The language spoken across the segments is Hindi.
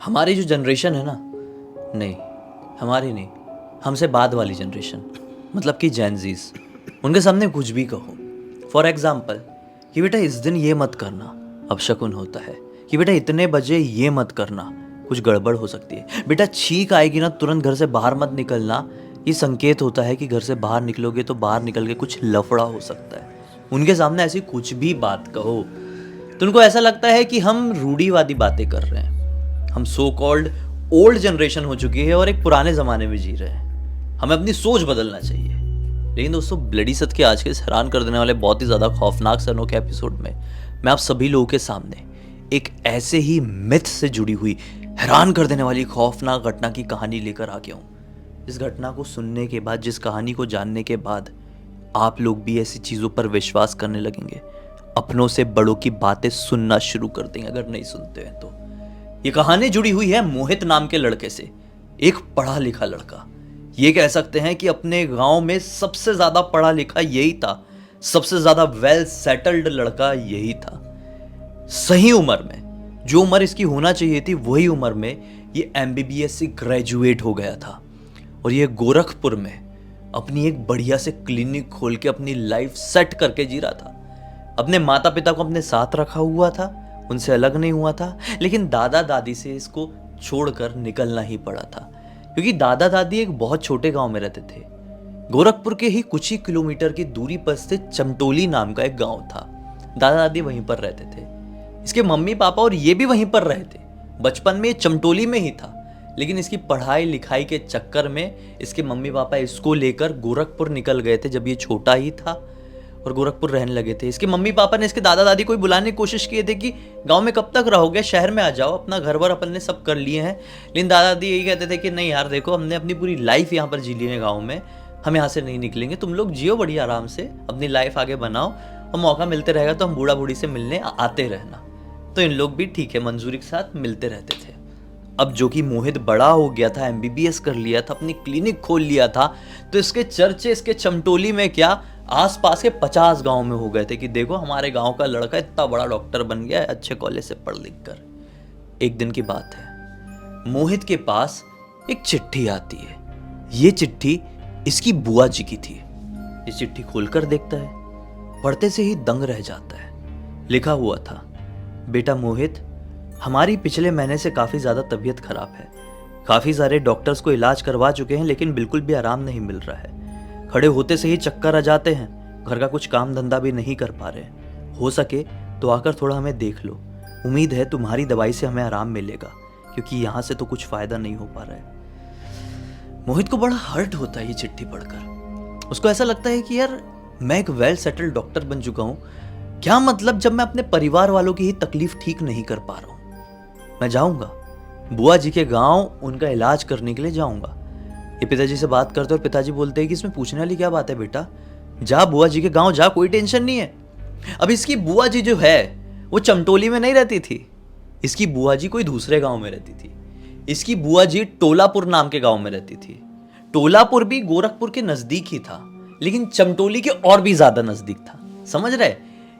हमारी जो जनरेशन है ना, नहीं हमारी नहीं, हमसे बाद वाली जनरेशन, मतलब कि जेनजीज, उनके सामने कुछ भी कहो। फॉर एग्जाम्पल कि बेटा इस दिन ये मत करना, अपशकुन होता है। कि बेटा इतने बजे ये मत करना, कुछ गड़बड़ हो सकती है। बेटा छींक आएगी ना, तुरंत घर से बाहर मत निकलना, ये संकेत होता है कि घर से बाहर निकलोगे तो बाहर निकल के कुछ लफड़ा हो सकता है। उनके सामने ऐसी कुछ भी बात कहो तो उनको ऐसा लगता है कि हम रूढ़िवादी बातें कर रहे हैं, हम सो कॉल्ड ओल्ड जनरेशन हो चुकी है और एक पुराने ज़माने में जी रहे हैं, हमें अपनी सोच बदलना चाहिए। लेकिन दोस्तों, ब्लडी सच के आज के हैरान कर देने वाले बहुत ही ज़्यादा खौफनाक से अनोखे एपिसोड में मैं आप सभी लोगों के सामने एक ऐसे ही मिथ से जुड़ी हुई हैरान कर देने वाली खौफनाक घटना की कहानी लेकर आ गया हूँ। इस घटना को सुनने के बाद, जिस कहानी को जानने के बाद आप लोग भी ऐसी चीज़ों पर विश्वास करने लगेंगे, अपनों से बड़ों की बातें सुनना शुरू कर देंगे अगर नहीं सुनते हैं तो। ये कहानी जुड़ी हुई है मोहित नाम के लड़के से, एक पढ़ा लिखा लड़का। ये कह सकते हैं कि अपने गांव में सबसे ज्यादा पढ़ा लिखा यही था, सबसे ज्यादा वेल सेटल्ड लड़का यही था। सही उम्र में, जो उम्र इसकी होना चाहिए थी वही उम्र में ये MBBS से ग्रेजुएट हो गया था और ये गोरखपुर में अपनी एक बढ़िया से क्लिनिक खोल के अपनी लाइफ सेट करके जी रहा था। अपने माता पिता को अपने साथ रखा हुआ था, उनसे अलग नहीं हुआ था, लेकिन दादा दादी से इसको छोड़कर निकलना ही पड़ा था, क्योंकि दादा दादी एक बहुत छोटे गांव में रहते थे। गोरखपुर के ही कुछ ही किलोमीटर की दूरी पर स्थित चमटोली नाम का एक गांव था। दादा दादी वहीं पर रहते थे, इसके मम्मी पापा और ये भी वहीं पर रहे थे। बचपन में ये चमटोली में ही था, लेकिन इसकी पढ़ाई लिखाई के चक्कर में इसके मम्मी पापा इसको लेकर गोरखपुर निकल गए थे जब ये छोटा ही था और गोरखपुर रहने लगे थे। इसके मम्मी पापा ने इसके दादा दादी को बुलाने की कोशिश किए थे कि गांव में कब तक रहोगे, शहर में आ जाओ, अपना घर वर अपन ने सब कर लिए हैं। लेकिन दादा दादी यही कहते थे कि नहीं यार देखो, हमने अपनी पूरी लाइफ यहाँ पर जी ली है गाँव में, हम यहाँ से नहीं निकलेंगे, तुम लोग जियो बढ़िया आराम से, अपनी लाइफ आगे बनाओ और मौका मिलते रहेगा तो हम बूढ़ा बूढ़ी से मिलने आते रहना। तो इन लोग भी ठीक है मंजूरी के साथ मिलते रहते थे। अब जो कि मोहित बड़ा हो गया था, MBBS कर लिया था, अपनी क्लिनिक खोल लिया था, तो इसके चर्चे इसके चमटोली में क्या आसपास के 50 गांव में हो गए थे कि देखो हमारे गांव का लड़का इतना बड़ा डॉक्टर बन गया है अच्छे कॉलेज से पढ़ लिख कर। एक दिन की बात है, मोहित के पास एक चिट्ठी आती है। ये चिट्ठी इसकी बुआ जी की थी। ये चिट्ठी खोलकर देखता है, पढ़ते से ही दंग रह जाता है। लिखा हुआ था, बेटा मोहित, हमारी पिछले महीने से काफ़ी ज़्यादा तबीयत खराब है। काफ़ी सारे डॉक्टर्स को इलाज करवा चुके हैं लेकिन बिल्कुल भी आराम नहीं मिल रहा है। खड़े होते से ही चक्कर आ जाते हैं, घर का कुछ काम धंधा भी नहीं कर पा रहे। हो सके तो आकर थोड़ा हमें देख लो, उम्मीद है तुम्हारी दवाई से हमें आराम मिलेगा, क्योंकि यहाँ से तो कुछ फ़ायदा नहीं हो पा रहा है। मोहित को बड़ा हर्ट होता है ये चिट्ठी पढ़कर। उसको ऐसा लगता है कि यार मैं एक वेल सेटल्ड डॉक्टर बन चुका हूँ, क्या मतलब जब मैं अपने परिवार वालों की ही तकलीफ ठीक नहीं कर पा रहा हूँ। मैं जाऊंगा बुआ जी के गांव, उनका इलाज करने के लिए जाऊंगा। ये पिताजी से बात करते और पिताजी बोलते हैं कि इसमें पूछने वाली क्या बात है बेटा, जा बुआ जी के गांव जा, कोई टेंशन नहीं है। अब इसकी बुआ जी जो है वो चमटोली में नहीं रहती थी, इसकी बुआ जी कोई दूसरे गांव में रहती थी। इसकी बुआ जी टोलापुर नाम के गांव में रहती थी। टोलापुर भी गोरखपुर के नजदीक ही था, लेकिन चमटोली के और भी ज्यादा नजदीक था। समझ रहे?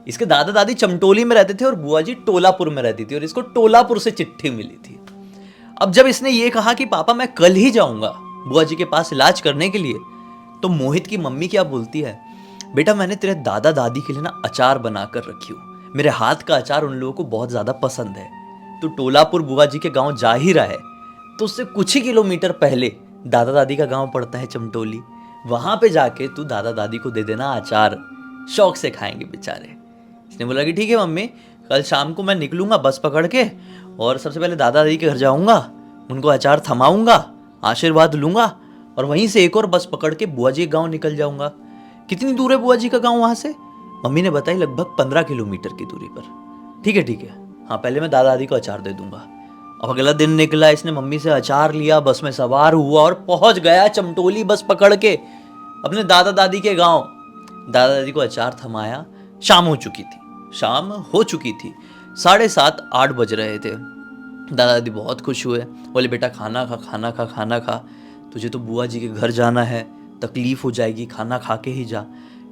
इसके दादा दादी चमटोली में रहते थे और बुआ जी टोलापुर में रहती थी और इसको टोलापुर से चिट्ठी मिली थी। अब जब इसने ये कहा कि पापा मैं कल ही जाऊंगा बुआ जी के पास इलाज करने के लिए, तो मोहित की मम्मी क्या बोलती है, बेटा मैंने तेरे दादा दादी के लिए ना अचार बना कर रखी हूँ, मेरे हाथ का अचार उन लोगों को बहुत ज़्यादा पसंद है। तो टोलापुर बुआ जी के गाँव जा ही रहा है तो उससे कुछ ही किलोमीटर पहले दादा दादी का गाँव पड़ता है चमटोली, वहाँ पे जाके तू दादा दादी को दे देना अचार, शौक से खाएंगे बेचारे। इसने बोला कि ठीक है मम्मी, कल शाम को मैं निकलूंगा बस पकड़ के और सबसे पहले दादा दादी के घर जाऊंगा, उनको अचार थमाऊंगा, आशीर्वाद लूंगा और वहीं से एक और बस पकड़ के बुआ जी के गाँव निकल जाऊंगा। कितनी दूर है बुआ जी का गाँव वहाँ से? मम्मी ने बताई लगभग 15 किलोमीटर की दूरी पर। ठीक है, हाँ पहले मैं दादा दादी को अचार दे दूंगा। अब अगला दिन निकला, इसने मम्मी से अचार लिया, बस में सवार हुआ और पहुंच गया चमटोली बस पकड़ के अपने दादा दादी के गाँव। दादा दादी को अचार थमाया। शाम हो चुकी थी, 7:30-8 बज रहे थे। दादा दादी बहुत खुश हुए, बोले बेटा खाना खा, तुझे तो बुआ जी के घर जाना है, तकलीफ हो जाएगी, खाना खा के ही जा।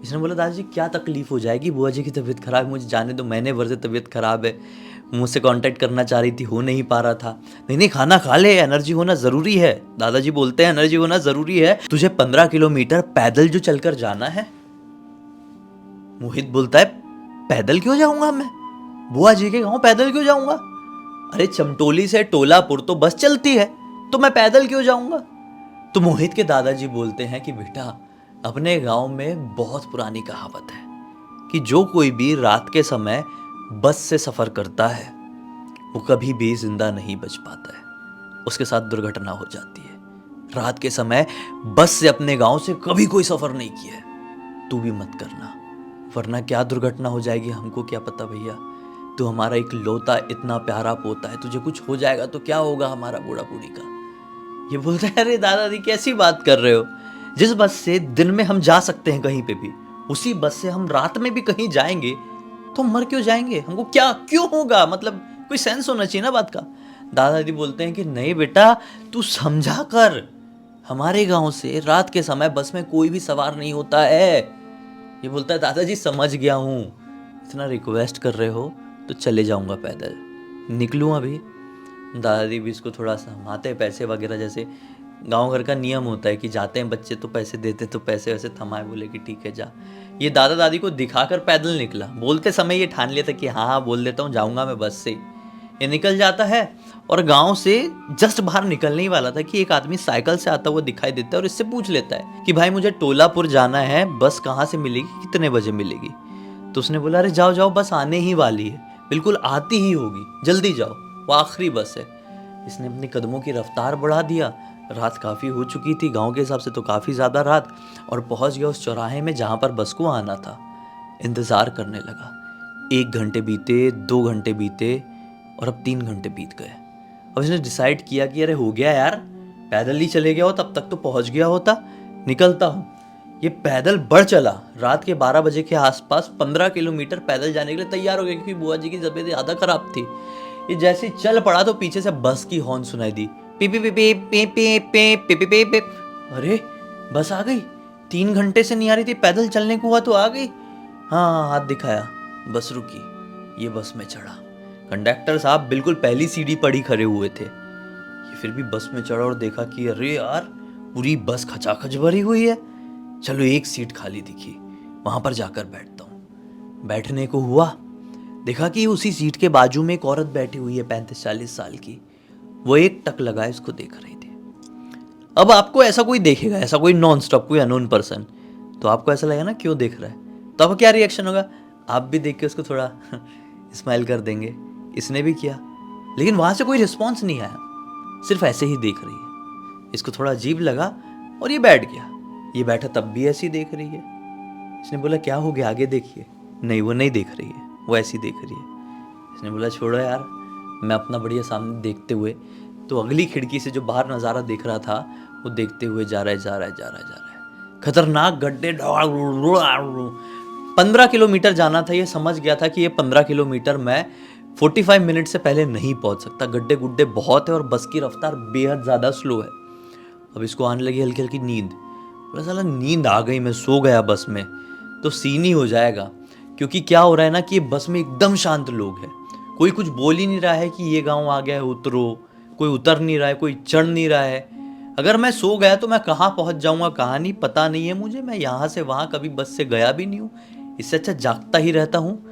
इसने बोला दादाजी क्या तकलीफ हो जाएगी, बुआ जी की तबीयत खराब है, मुझे जाने दो, महीने भर से तबीयत खराब है। मुझसे कांटेक्ट करना चाह रही थी, हो नहीं पा रहा था। नहीं नहीं, खाना खा ले, एनर्जी होना ज़रूरी है। दादाजी बोलते हैं एनर्जी होना ज़रूरी है। तुझे 15 किलोमीटर पैदल जो चलकर जाना है। मोहित बोलता है पैदल क्यों जाऊंगा मैं, बुआ जी के गाँव पैदल क्यों जाऊंगा? अरे चमटोली से टोलापुर तो बस चलती है, तो मैं पैदल क्यों जाऊंगा? तो मोहित के दादाजी बोलते हैं कि बेटा, अपने गांव में बहुत पुरानी कहावत है कि जो कोई भी रात के समय बस से सफ़र करता है वो कभी भी जिंदा नहीं बच पाता है, उसके साथ दुर्घटना हो जाती है। रात के समय बस से अपने गांव से कभी कोई सफ़र नहीं किया है, तू भी मत करना, वरना क्या दुर्घटना हो जाएगी हमको क्या पता भैया। तू हमारा एक लौता इतना प्यारा पोता है, तुझे कुछ हो जाएगा तो क्या होगा हमारा बूढ़ा बूढ़ी का। ये बोलता है अरे दादाजी कैसी बात कर रहे हो, जिस बस से दिन में हम जा सकते हैं कहीं पे भी, उसी बस से हम रात में भी कहीं जाएंगे तो हम मर क्यों जाएंगे, हमको क्या क्यों होगा, मतलब कोई सेंस होना चाहिए ना बात का। दादाजी बोलते हैं कि नहीं बेटा, तू समझा कर, हमारे गांव से रात के समय बस में कोई भी सवार नहीं होता है। ये बोलता है दादाजी समझ गया हूँ, इतना रिक्वेस्ट कर रहे हो तो चले जाऊंगा पैदल, निकलूँ अभी। दादाजी भी इसको थोड़ा सहमाते हैं, पैसे वगैरह, जैसे गांव घर का नियम होता है कि जाते हैं बच्चे तो पैसे देते, तो पैसे वैसे थमाए, बोले कि ठीक है जा। ये दादा दादी को दिखाकर पैदल निकला। बोलते समय ये ठान लिया था कि हाँ बोल देता हूँ, जाऊँगा मैं बस से। ये निकल जाता है और गांव से जस्ट बाहर निकलने ही वाला था कि एक आदमी साइकिल से आता हुआ दिखाई देता है और इससे पूछ लेता है कि भाई मुझे टोलापुर जाना है, बस कहाँ से मिलेगी, कितने बजे मिलेगी? तो उसने बोला अरे जाओ जाओ, बस आने ही वाली है, बिल्कुल आती ही होगी, जल्दी जाओ, वो आखिरी बस है। इसने अपने कदमों की रफ्तार बढ़ा दिया। रात काफ़ी हो चुकी थी, गांव के हिसाब से तो काफ़ी ज़्यादा रात, और पहुंच गया उस चौराहे में जहां पर बस को आना था। इंतज़ार करने लगा। 1 घंटे बीते, 2 घंटे बीते और अब 3 घंटे बीत गए। अब इसने डिसाइड किया कि अरे हो गया यार, पैदल ही चले गया हो, तब तक तो पहुंच गया होता, निकलता हूँ। ये पैदल बढ़ चला। रात के 12 बजे के आसपास 15 किलोमीटर पैदल जाने के लिए तैयार हो गया, क्योंकि बुआ जी की तबीयत ज़्यादा खराब थी। ये जैसे चल पड़ा तो पीछे से बस की हॉर्न सुनाई दी, पी पी पी पी पी पी पी पी पी पी पी। अरे बस आ गई, 3 घंटे से नहीं आ रही थी, पैदल चलने को हुआ तो आ गई। हाँ हाथ दिखाया, बस रुकी, ये बस में चढ़ा। कंडक्टर साहब बिल्कुल पहली सीढ़ी पर ही खड़े हुए थे। ये फिर भी बस में चढ़ा और देखा कि अरे यार पूरी बस खचाखच भरी हुई है, चलो एक सीट खाली दिखी, वहां पर जाकर बैठता हूँ। बैठने को हुआ, देखा कि उसी सीट के बाजू में एक औरत बैठी हुई है 35-40 साल की। वो एक टक लगाए उसको देख रही थी। अब आपको ऐसा कोई देखेगा, ऐसा कोई नॉन स्टॉप कोई अननोन पर्सन, तो आपको ऐसा लगेगा ना क्यों देख रहा है, तो आपका क्या रिएक्शन होगा? आप भी देख के उसको थोड़ा स्माइल कर देंगे। इसने भी किया, लेकिन वहां से कोई रिस्पॉन्स नहीं आया, सिर्फ ऐसे ही देख रही है। इसको थोड़ा अजीब लगा और ये बैठ गया। ये बैठा तब भी ऐसी देख रही है। इसने बोला क्या हो गया, आगे देखिए। नहीं वो नहीं देख रही है, वो ऐसी देख रही है। इसने बोला छोड़ो यार, मैं अपना बढ़िया सामने देखते हुए, तो अगली खिड़की से जो बाहर नज़ारा दिख रहा था वो देखते हुए जा रहा है। खतरनाक गड्ढे, 15 किलोमीटर जाना था। ये समझ गया था कि ये 15 किलोमीटर मैं 45 मिनट से पहले नहीं पहुंच सकता। गड्ढे गुड्ढे बहुत है और बस की रफ्तार बेहद ज़्यादा स्लो है। अब इसको आने लगी हल्की हल्की नींद। बोला साला नींद आ गई, मैं सो गया बस में तो सीन ही हो जाएगा। क्योंकि क्या हो रहा है ना कि बस में एकदम शांत लोग हैं, कोई कुछ बोल ही नहीं रहा है कि ये गांव आ गया है उतरो, कोई उतर नहीं रहा है, कोई चढ़ नहीं रहा है। अगर मैं सो गया तो मैं कहाँ पहुँच जाऊँगा, कहाँ नहीं, पता नहीं है मुझे। मैं यहाँ से वहाँ कभी बस से गया भी नहीं हूँ, इससे अच्छा जागता ही रहता हूँ।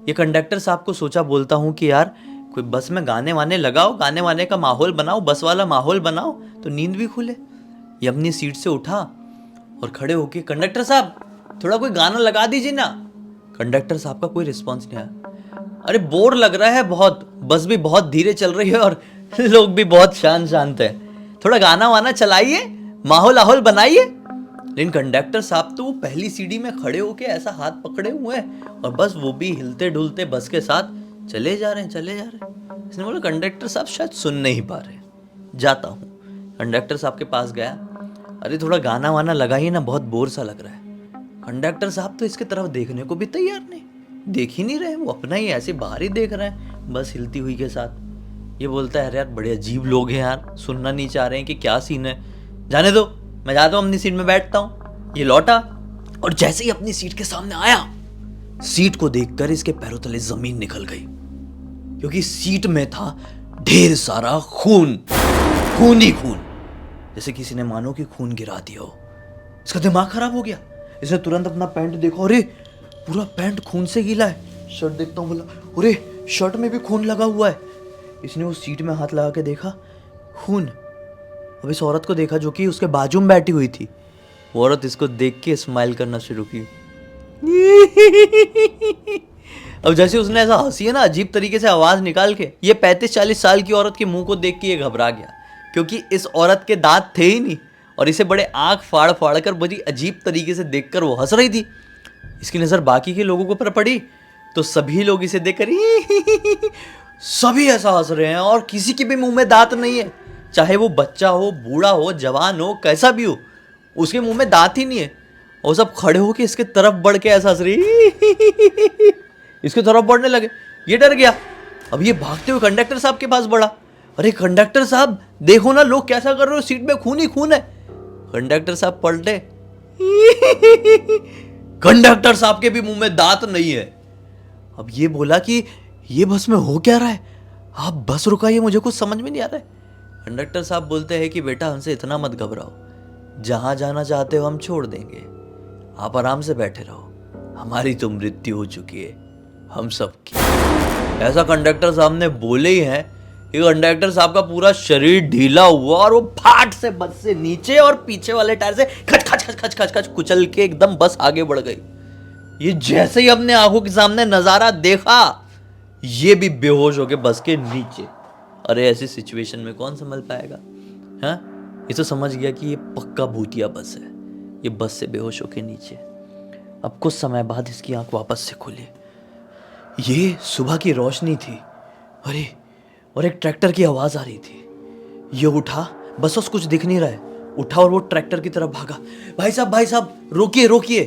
ये कंडक्टर साहब को सोचा, बोलता हूँ कि यार कोई बस में गाने वाने लगाओ, गाने वाने का माहौल बनाओ, बस वाला माहौल बनाओ तो नींद भी खुले। ये अपनी सीट से उठा और खड़े होके, कंडक्टर साहब थोड़ा कोई गाना लगा दीजिए ना। कंडक्टर साहब का कोई रिस्पॉन्स नहीं आया। अरे बोर लग रहा है बहुत, बस भी बहुत धीरे चल रही है और लोग भी बहुत शांत है, थोड़ा गाना वाना चलाइए, माहौल आहौल बनाइए। लेकिन कंडक्टर साहब तो वो पहली सीढ़ी में खड़े होके ऐसा हाथ पकड़े हुए हैं और बस वो भी हिलते डुलते बस के साथ चले जा रहे हैं। इसने बोला कंडक्टर साहब शायद सुन नहीं पा रहे, जाता हूँ। कंडक्टर साहब के पास गया, अरे थोड़ा गाना वाना लगाइए ना, बहुत बोर सा लग रहा है। कंडक्टर साहब तो इसके तरफ देखने को भी तैयार नहीं, देख ही नहीं रहे, वो अपना ही ऐसे बाहर ही देख रहे हैं बस हिलती हुई के साथ। ये बोलता है अरे यार बड़े अजीब लोग हैं यार, सुनना नहीं चाह रहे हैं कि क्या सीन है, जाने दो, मैं जाता हूँ अपनी सीट में बैठता हूँ। ये लौटा और जैसे ही अपनी सीट के सामने आया, सीट को देखकर इसके पैरों तले जमीन निकल गई। क्योंकि सीट में था ढेर सारा खून, खून ही खून, जैसे किसी ने मानो कि खून गिरा दिया हो। इसका दिमाग खराब हो गया। इसने तुरंत अपना पैंट देखा, अरे पूरा पैंट खून से गीला है। शर्ट देखता हूँ, बोला अरे शर्ट में भी खून लगा हुआ है। इसने उस सीट में हाथ लगा के देखा, खून। अब इस औरत को देखा जो कि उसके बाजू में बैठी हुई थी। वो औरत इसको देख के स्माइल करना शुरू की। अब जैसे उसने ऐसा हंसी है ना, अजीब तरीके से आवाज निकाल के, ये 35-40 साल की औरत के मुंह को देख के ये घबरा गया, क्योंकि इस औरत के दांत थे ही नहीं और इसे बड़े आंख फाड़ फाड़ कर बड़ी अजीब तरीके से देखकर वो हंस रही थी। इसकी नजर बाकी के लोगों पर पड़ी तो सभी लोग इसे देखकर सभी ऐसा हंस रहे हैं और किसी के भी मुंह में दांत नहीं है, चाहे वो बच्चा हो, बूढ़ा हो, जवान हो, कैसा भी हो, उसके मुंह में दांत ही नहीं है। और सब खड़े होके इसके तरफ बढ़ के ऐसा हंस रही, इसके तरफ बढ़ने लगे। ये डर गया। अब ये भागते हुए कंडक्टर साहब के पास बढ़ा। अरे कंडक्टर साहब देखो ना, लोग कैसा कर रहे हो, सीट में खून ही खून है। कंडक्टर साहब पलटे, कंडक्टर साहब के भी मुंह में दांत नहीं है। अब ये बोला कि ये बस में हो क्या रहा है, आप बस रुकाइए, मुझे कुछ समझ में नहीं आ रहा है। कंडक्टर साहब बोलते हैं कि बेटा हमसे इतना मत घबराओ, जहां जाना चाहते हो हम छोड़ देंगे, आप आराम से बैठे रहो, हमारी तो मृत्यु हो चुकी है हम सब की। ऐसा कंडक्टर साहब ने बोले ही है कि कंडक्टर साहब का पूरा शरीर ढीला हुआ और वो फाट से बस से नीचे और पीछे वाले टायर से खच खच खच खच खच खच कुचल के एकदम बस आगे बढ़ गई। ये जैसे ही अपने आंखों के सामने नजारा देखा, ये भी बेहोश हो गए बस के नीचे। अरे ऐसी सिचुएशन में कौन संभल पाएगा? हाँ, ये तो समझ गया कि ये पक्का भूतिया बस है। ये बस से बेहोश होके नीचे। अब कुछ समय बाद इसकी आंख वापस से खुली। ये सुबह की रोशनी थी। अरे, और एक ट्रैक्टर की आवाज आ रही थी। ये उठा, बस कुछ दिख नहीं रहा है, उठा और वो ट्रैक्टर की तरफ भागा। भाई साहब रोकिए रोकिए।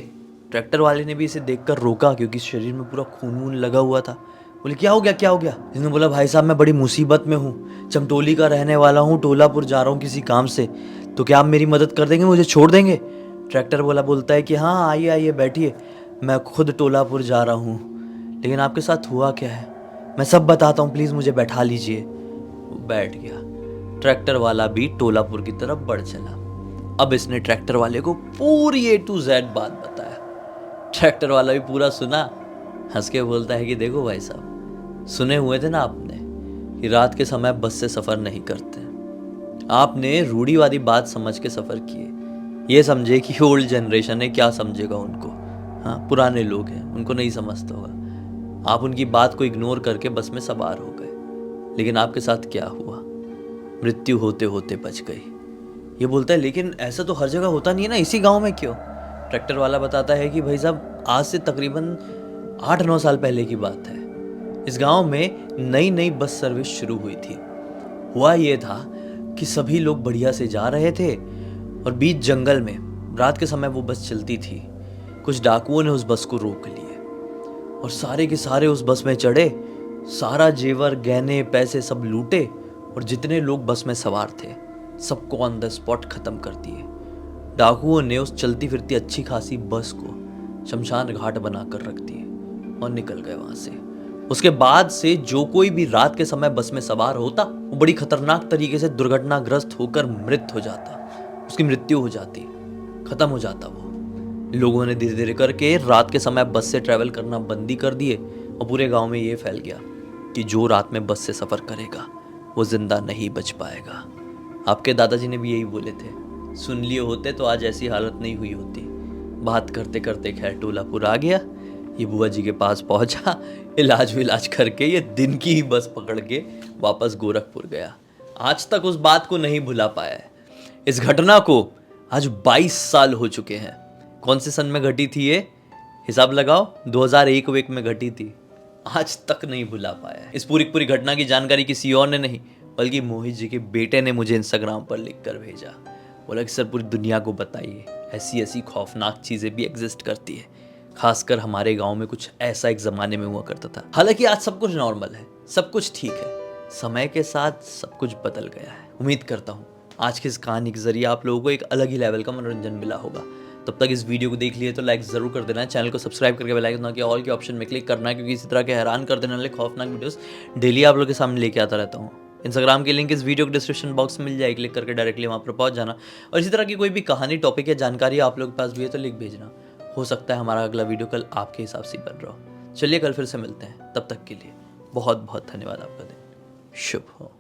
ट्रैक्टर वाले ने भी इसे देखकर रोका, क्योंकि शरीर में पूरा खून वून लगा हुआ था। बोले क्या हो गया? इसने बोला भाई साहब मैं बड़ी मुसीबत में हूँ, चमटोली का रहने वाला हूँ, टोलापुर जा रहा हूँ किसी काम से, तो क्या आप मेरी मदद कर देंगे, मुझे छोड़ देंगे? ट्रैक्टर वाला बोलता है कि हाँ आइए बैठिए, मैं खुद टोलापुर जा रहा हूँ, लेकिन आपके साथ हुआ क्या है मैं सब बताता हूँ, प्लीज़ मुझे बैठा लीजिए। वो बैठ गया। ट्रैक्टर वाला भी टोलापुर की तरफ बढ़ चला। अब इसने ट्रैक्टर वाले को पूरी A to Z बात बताया। ट्रैक्टर वाला भी पूरा सुना, हंस के बोलता है कि देखो भाई साहब, सुने हुए थे ना आपने कि रात के समय बस से सफ़र नहीं करते, आपने रूढ़िवादी बात समझ के सफ़र किए, ये समझे कि ओल्ड जनरेशन है, क्या समझेगा उनको, हाँ पुराने लोग हैं, उनको नहीं समझता होगा। आप उनकी बात को इग्नोर करके बस में सवार हो गए, लेकिन आपके साथ क्या हुआ? मृत्यु होते होते बच गई। ये बोलता है लेकिन ऐसा तो हर जगह होता नहीं है ना, इसी गांव में क्यों? ट्रैक्टर वाला बताता है कि भाई साहब आज से तकरीबन 8-9 साल पहले की बात है। इस गांव में नई बस सर्विस शुरू हुई थी। हुआ ये था कि सभी लोग बढ़िया से जा रहे थे और बीच जंगल में रात के समय वो बस चलती थी। कुछ डाकुओं ने उस बस को रोक लिए और सारे के सारे उस बस में चढ़े, सारा जेवर गहने पैसे सब लूटे और जितने लोग बस में सवार थे सबको ऑन द स्पॉट खत्म कर दिए। डाकुओं ने उस चलती फिरती अच्छी खासी बस को शमशान घाट बनाकर रख दिए और निकल गए वहां से। उसके बाद से जो कोई भी रात के समय बस में सवार होता वो बड़ी खतरनाक तरीके से दुर्घटनाग्रस्त होकर मृत हो जाता, उसकी मृत्यु हो जाती, खत्म हो जाता वो। लोगों ने धीरे धीरे करके रात के समय बस से ट्रैवल करना बंदी कर दिए और पूरे गांव में ये फैल गया कि जो रात में बस से सफ़र करेगा वो जिंदा नहीं बच पाएगा। आपके दादाजी ने भी यही बोले थे, सुन लिए होते तो आज ऐसी हालत नहीं हुई होती। बात करते करते खैर टोलापुर आ गया, ये बुआ जी के पास पहुंचा, इलाज विलाज करके ये दिन की ही बस पकड़ के वापस गोरखपुर गया। आज तक उस बात को नहीं भुला पाया है। इस घटना को आज 22 साल हो चुके हैं। कौन से सन में घटी थी ये? हिसाब लगाओ, 2001 में घटी थी। आज तक नहीं भुला पाया है। इस पूरी घटना की जानकारी किसी और ने नहीं, बल्कि मोहित जी के बेटे ने मुझे इंस्टाग्राम पर लिख कर भेजा। बोला कि सर पूरी दुनिया को बताइए, ऐसी खौफनाक चीज़ें भी एग्जिस्ट करती है, खासकर हमारे गांव में कुछ ऐसा एक ज़माने में हुआ करता था। हालांकि आज सब कुछ नॉर्मल है, सब कुछ ठीक है, समय के साथ सब कुछ बदल गया है। उम्मीद करता हूँ आज की इस कहानी के जरिए आप लोगों को एक अलग ही लेवल का मनोरंजन मिला होगा। तब तक इस वीडियो को देख लिए तो लाइक ज़रूर कर देना है, चैनल को सब्सक्राइब करके बेल आइकन के ऑल के ऑप्शन में क्लिक करना है, क्योंकि इसी तरह के हैरान कर देने वाले खौफनाक वीडियोस डेली आप लोग के सामने लेके आता रहता हूँ। इंस्टाग्राम की लिंक इस वीडियो के डिस्क्रिप्शन बॉक्स में मिल जाएगी, क्लिक करके डायरेक्टली वहाँ पर पहुँच जाना। और इसी तरह की कोई भी कहानी, टॉपिक या जानकारी आप लोग के पास भी है तो लिख भेजना। हो सकता है हमारा अगला वीडियो कल आपके हिसाब से बन रहा हो। चलिए कल फिर से मिलते हैं, तब तक के लिए बहुत बहुत धन्यवाद। आपका दिन शुभ हो।